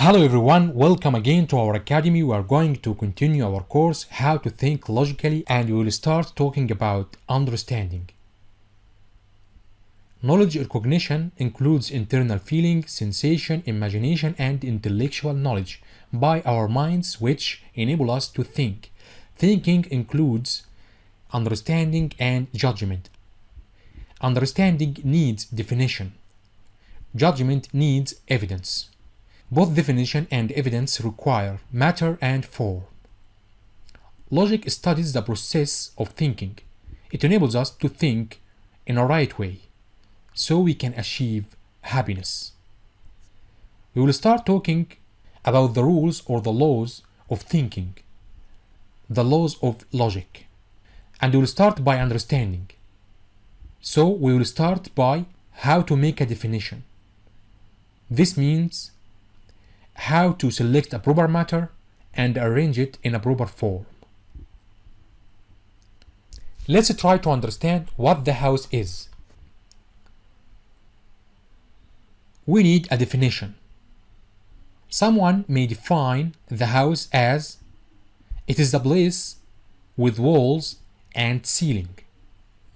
Hello everyone, welcome again to our academy. We are going to continue our course How to Think Logically, and we will start talking about understanding. Knowledge recognition includes internal feeling, sensation, imagination, and intellectual knowledge by our minds which enable us to think. Thinking includes understanding and judgment. Understanding needs definition. Judgment needs evidence. Both definition and evidence require matter and form. Logic studies the process of thinking. It enables us to think in a right way, so we can achieve happiness. We will start talking about the rules or the laws of thinking, the laws of logic, and we will start by understanding. So we will start by how to make a definition. This means how to select a proper matter and arrange it in a proper form. Let's try to understand what the house is. We need a definition. Someone may define the house as it is a place with walls and ceiling.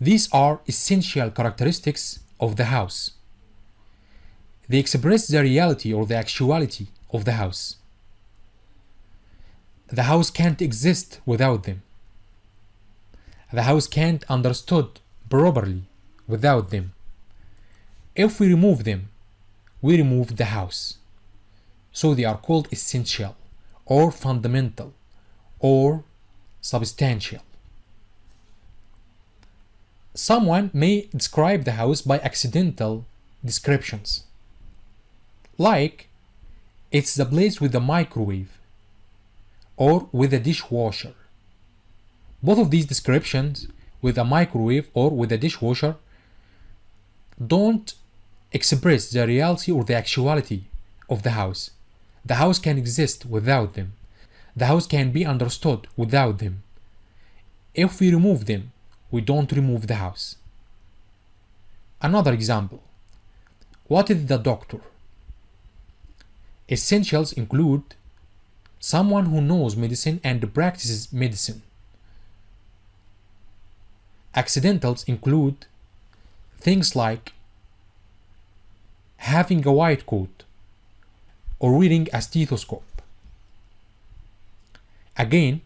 These are essential characteristics of the house. They express the reality or the actuality of the house. The house can't exist without them. The house can't understood properly without them. If we remove them, we remove the house. So they are called essential or fundamental or substantial. Someone may describe the house by accidental descriptions, like it's the place with the microwave or with a dishwasher. Both of these descriptions, with a microwave or with a dishwasher, don't express the reality or the actuality of the house. The house can exist without them. The house can be understood without them. If we remove them, we don't remove the house. Another example. What is the doctor? Essentials include someone who knows medicine and practices medicine. Accidentals include things like having a white coat or wearing a stethoscope. Again,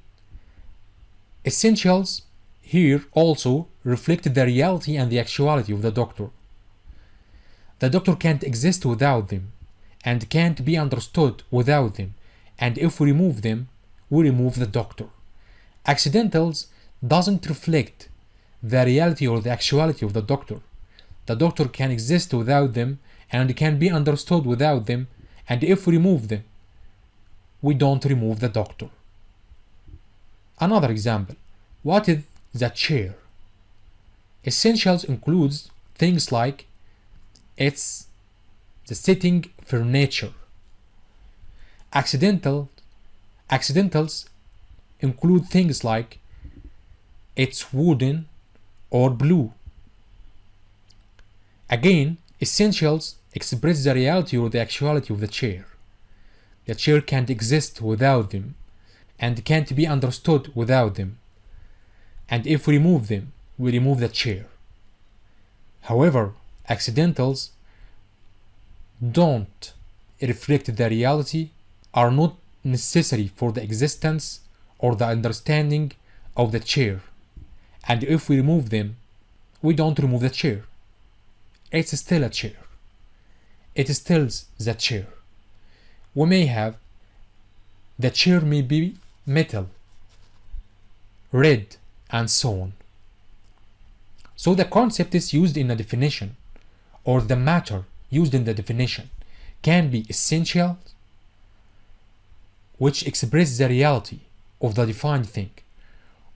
essentials here also reflect the reality and the actuality of the doctor. The doctor can't exist without them and can't be understood without them, and if we remove them, we remove the doctor. Accidentals doesn't reflect the reality or the actuality of the doctor. The doctor can exist without them and can be understood without them, and if we remove them, we don't remove the doctor. Another example. What is the chair? Essentials includes things like it's the sitting furniture. Accidentals include things like it's wooden or blue. Again, essentials express the reality or the actuality of the chair. The chair can't exist without them and can't be understood without them. And if we remove them, we remove the chair. However, accidentals don't reflect the reality, are not necessary for the existence or the understanding of the chair. And if we remove them, we don't remove the chair. It's still a chair. It is still the chair. We may have the chair may be metal, red, and so on. So the concept is used in a definition, or the matter used in the definition can be essential, which express the reality of the defined thing,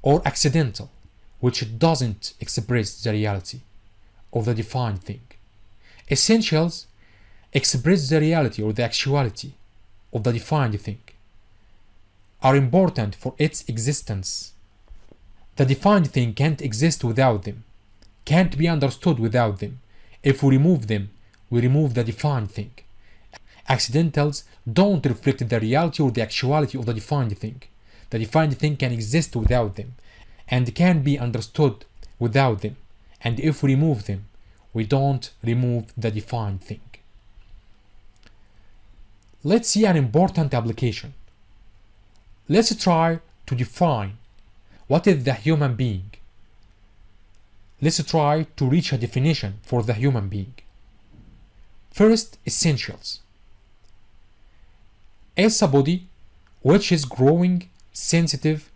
or accidental, which doesn't express the reality of the defined thing. Essentials express the reality or the actuality of the defined thing, are important for its existence. The defined thing can't exist without them, can't be understood without them. If we remove them, we remove the defined thing. Accidentals don't reflect the reality or the actuality of the defined thing. The defined thing can exist without them and can be understood without them. And if we remove them, we don't remove the defined thing. Let's see an important application. Let's try to define what is the human being. Let's try to reach a definition for the human being. First, essentials. It's a body which is growing, sensitive,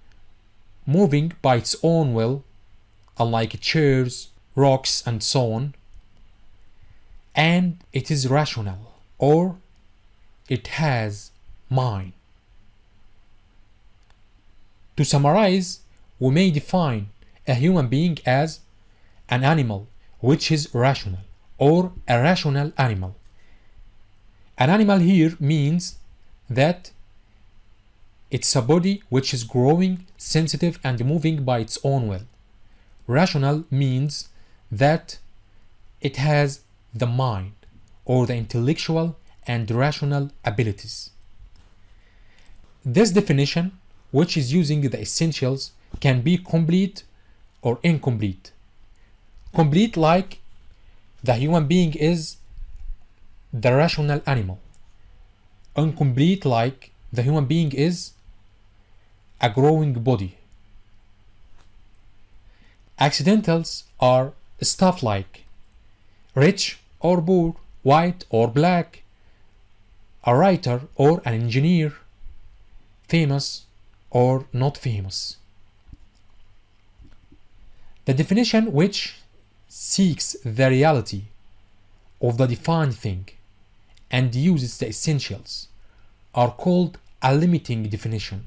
moving by its own will, unlike chairs, rocks, and so on, and it is rational, or it has mind. To summarize, we may define a human being as an animal which is rational, or a rational animal. An animal here means that it's a body which is growing, sensitive, and moving by its own will. Rational means that it has the mind, or the intellectual and rational abilities. This definition, which is using the essentials, can be complete or incomplete. Complete, like the human being is the rational animal. Incomplete, like the human being is a growing body. Accidentals are stuff like rich or poor, white or black, a writer or an engineer, famous or not famous. The definition which seeks the reality of the defined thing and uses the essentials are called a limiting definition.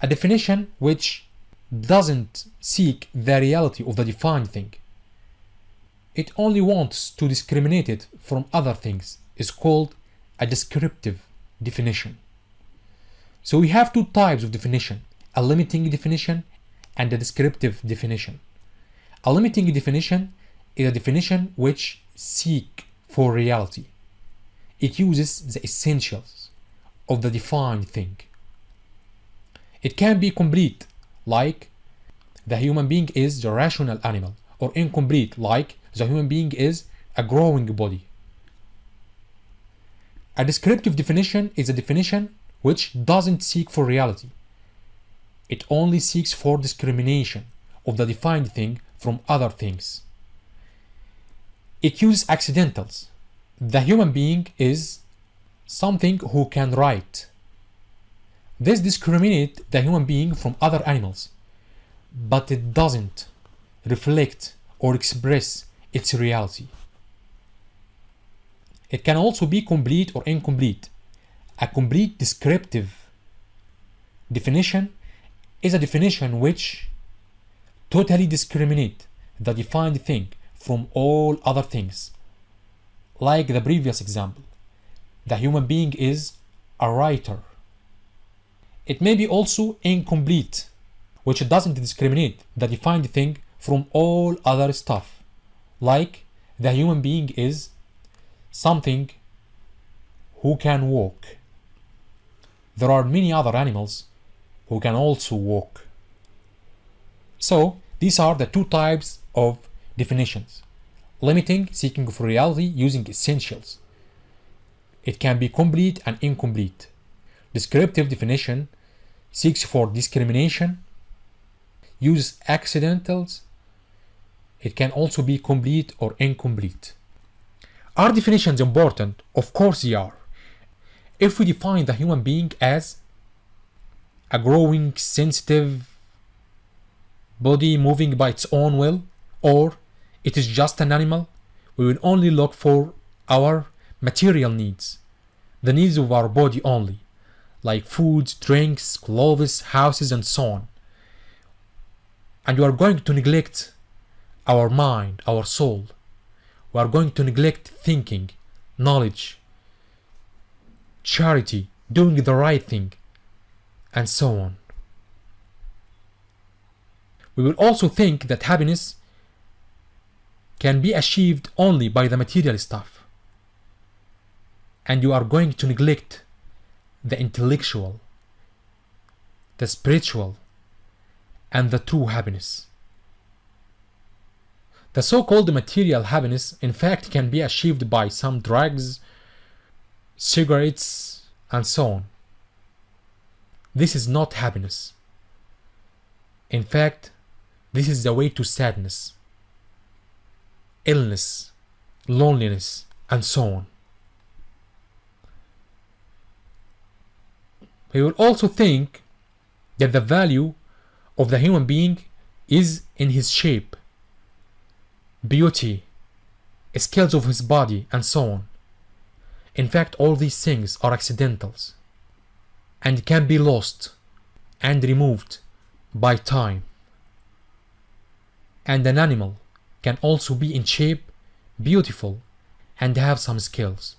A definition which doesn't seek the reality of the defined thing, it only wants to discriminate it from other things, is called a descriptive definition. So we have two types of definition, a limiting definition and a descriptive definition. A limiting definition is a definition which seeks for reality. It uses the essentials of the defined thing. It can be complete, like the human being is the rational animal, or incomplete, like the human being is a growing body. A descriptive definition is a definition which doesn't seek for reality. It only seeks for discrimination of the defined thing from other things. It uses accidentals. The human being is something who can write. This discriminates the human being from other animals, but it doesn't reflect or express its reality. It can also be complete or incomplete. A complete descriptive definition is a definition which totally discriminates the defined thing from all other things. Like the previous example, the human being is a writer. It may be also incomplete, which doesn't discriminate the defined thing from all other stuff. Like the human being is something who can walk. There are many other animals who can also walk. So these are the two types of definitions. Limiting, seeking for reality using essentials. It can be complete and incomplete. Descriptive definition seeks for discrimination, uses accidentals. It can also be complete or incomplete. Are definitions important? Of course they are. If we define the human being as a growing, sensitive body moving by its own will, or it is just an animal, we will only look for our material needs, the needs of our body only, like food, drinks, clothes, houses, and so on. And we are going to neglect our mind, our soul. We are going to neglect thinking, knowledge, charity, doing the right thing, and so on. We will also think that happiness can be achieved only by the material stuff. and you are going to neglect the intellectual, the spiritual, and the true happiness. The so-called material happiness, in fact, can be achieved by some drugs, cigarettes, and so on. This is not happiness. In fact, this is the way to sadness, illness, loneliness, and so on. We will also think that the value of the human being is in his shape, beauty, skills of his body, and so on. In fact, all these things are accidentals and can be lost and removed by time. And an animal can also be in shape, beautiful, and have some skills.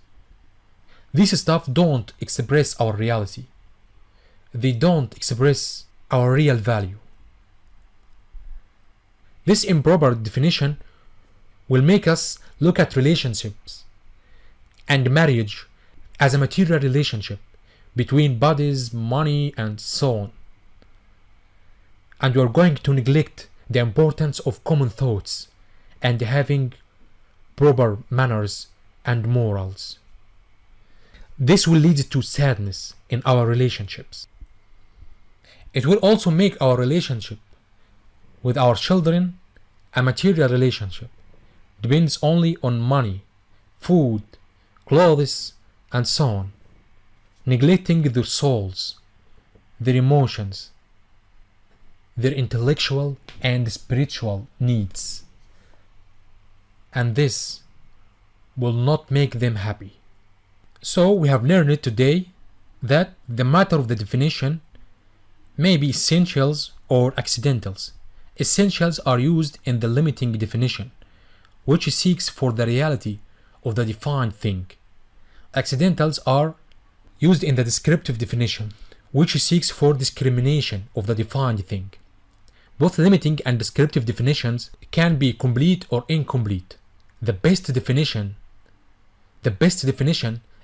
This stuff don't express our reality. They don't express our real value. This improper definition will make us look at relationships and marriage as a material relationship between bodies, money, and so on. And we are going to neglect the importance of common thoughts and having proper manners and morals. This will lead to sadness in our relationships. It will also make our relationship with our children a material relationship. Depends only on money, food, clothes, and so on, neglecting their souls, their emotions, their intellectual and spiritual needs. And this will not make them happy. So we have learned today that the matter of the definition may be essentials or accidentals. Essentials are used in the limiting definition, which seeks for the reality of the defined thing. Accidentals are used in the descriptive definition, which seeks for discrimination of the defined thing. Both limiting and descriptive definitions can be complete or incomplete. The best definition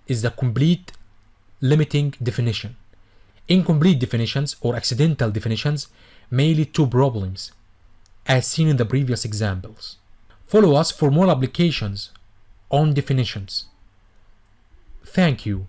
is the complete limiting definition. Incomplete definitions or accidental definitions may lead to problems, as seen in the previous examples. Follow us for more applications on definitions. Thank you.